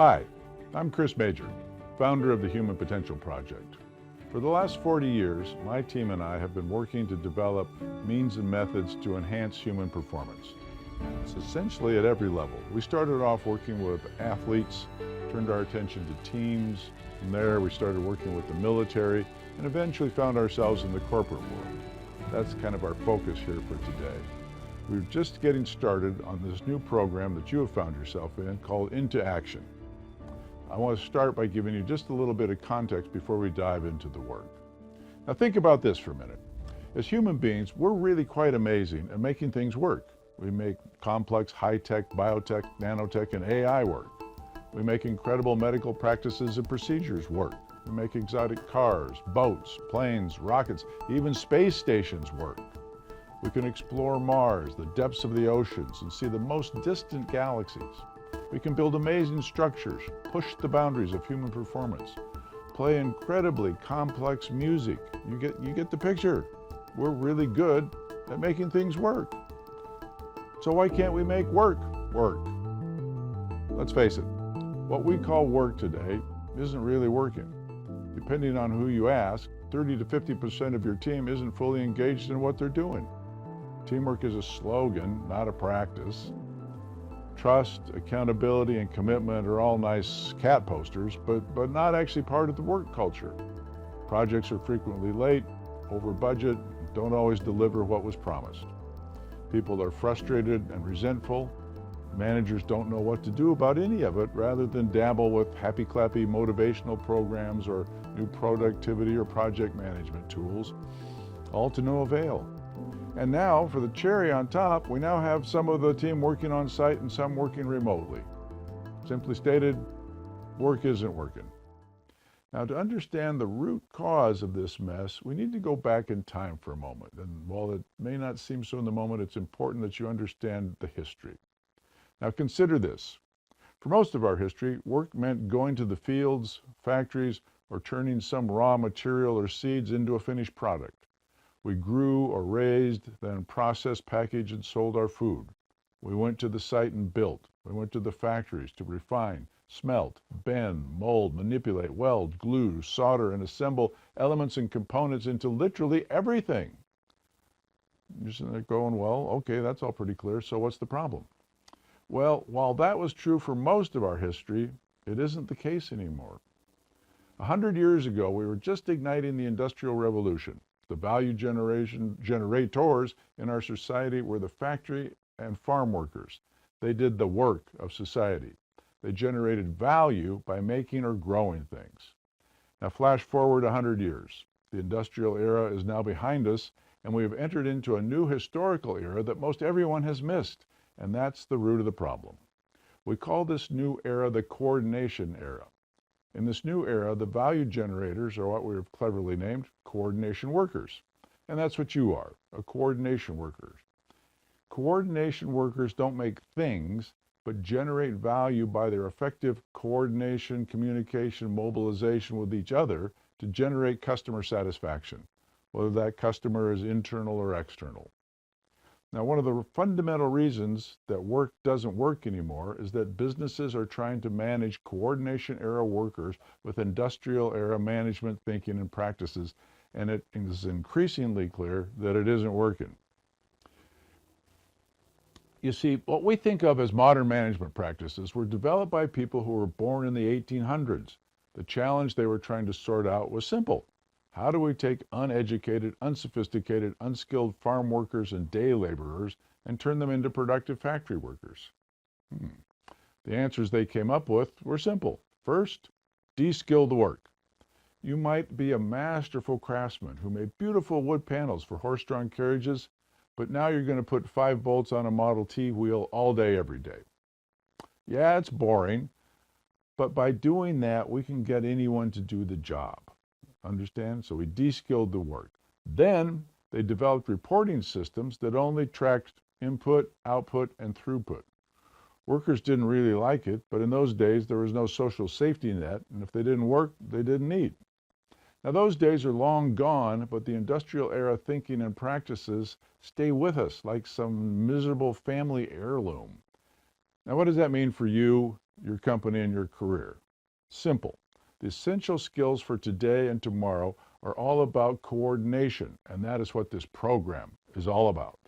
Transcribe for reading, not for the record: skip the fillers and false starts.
Hi, I'm Chris Major, founder of the Human Potential Project. For the last 40 years, my team and I have been working to develop means and methods to enhance human performance. It's essentially at every level. We started off working with athletes, turned our attention to teams. From there, we started working with the military and eventually found ourselves in the corporate world. That's kind of our focus here for today. We're just getting started on this new program that you have found yourself in called Into Action. I want to start by giving you just a little bit of context before we dive into the work. Now think about this for a minute. As human beings, we're really quite amazing at making things work. We make complex high-tech, biotech, nanotech, and AI work. We make incredible medical practices and procedures work. We make exotic cars, boats, planes, rockets, even space stations work. We can explore Mars, the depths of the oceans, and see the most distant galaxies. We can build amazing structures, push the boundaries of human performance, play incredibly complex music. You get the picture. We're really good at making things work. So why can't we make work work? Let's face it, what we call work today isn't really working. Depending on who you ask, 30 to 50% of your team isn't fully engaged in what they're doing. Teamwork is a slogan, not a practice. Trust, accountability, and commitment are all nice cat posters, but not actually part of the work culture. Projects are frequently late, over budget, don't always deliver what was promised. People are frustrated and resentful. Managers don't know what to do about any of it, rather than dabble with happy-clappy motivational programs or new productivity or project management tools, all to no avail. And now, for the cherry on top, we now have some of the team working on site and some working remotely. Simply stated, work isn't working. Now, to understand the root cause of this mess, we need to go back in time for a moment. And while it may not seem so in the moment, it's important that you understand the history. Now, consider this. For most of our history, work meant going to the fields, factories, or turning some raw material or seeds into a finished product. We grew or raised, then processed, packaged, and sold our food. We went to the site and built. We went to the factories to refine, smelt, bend, mold, manipulate, weld, glue, solder, and assemble elements and components into literally everything. You're sitting there going, well, okay, that's all pretty clear, so what's the problem? Well, while that was true for most of our history, it isn't the case anymore. 100 years ago, we were just igniting the Industrial Revolution. The value generators in our society were the factory and farm workers. They did the work of society. They generated value by making or growing things. Now flash forward 100 years. The industrial era is now behind us, and we have entered into a new historical era that most everyone has missed, and that's the root of the problem. We call this new era the coordination era. In this new era, the value generators are what we have cleverly named coordination workers. And that's what you are, a coordination worker. Coordination workers don't make things, but generate value by their effective coordination, communication, mobilization with each other to generate customer satisfaction, whether that customer is internal or external. Now, one of the fundamental reasons that work doesn't work anymore is that businesses are trying to manage coordination era workers with industrial era management thinking and practices, and it is increasingly clear that it isn't working. You see, what we think of as modern management practices were developed by people who were born in the 1800s. The challenge they were trying to sort out was simple. How do we take uneducated, unsophisticated, unskilled farm workers and day laborers and turn them into productive factory workers? The answers they came up with were simple. First, de-skill the work. You might be a masterful craftsman who made beautiful wood panels for horse-drawn carriages, but now you're going to put 5 bolts on a Model T wheel all day, every day. Yeah, it's boring, but by doing that, we can get anyone to do the job. Understand? So we de-skilled the work. Then they developed reporting systems that only tracked input, output, and throughput. Workers didn't really like it, but in those days there was no social safety net, and if they didn't work, they didn't eat. Now those days are long gone, but the industrial era thinking and practices stay with us like some miserable family heirloom. Now what does that mean for you your company, and your career. Simple. The essential skills for today and tomorrow are all about coordination, and that is what this program is all about.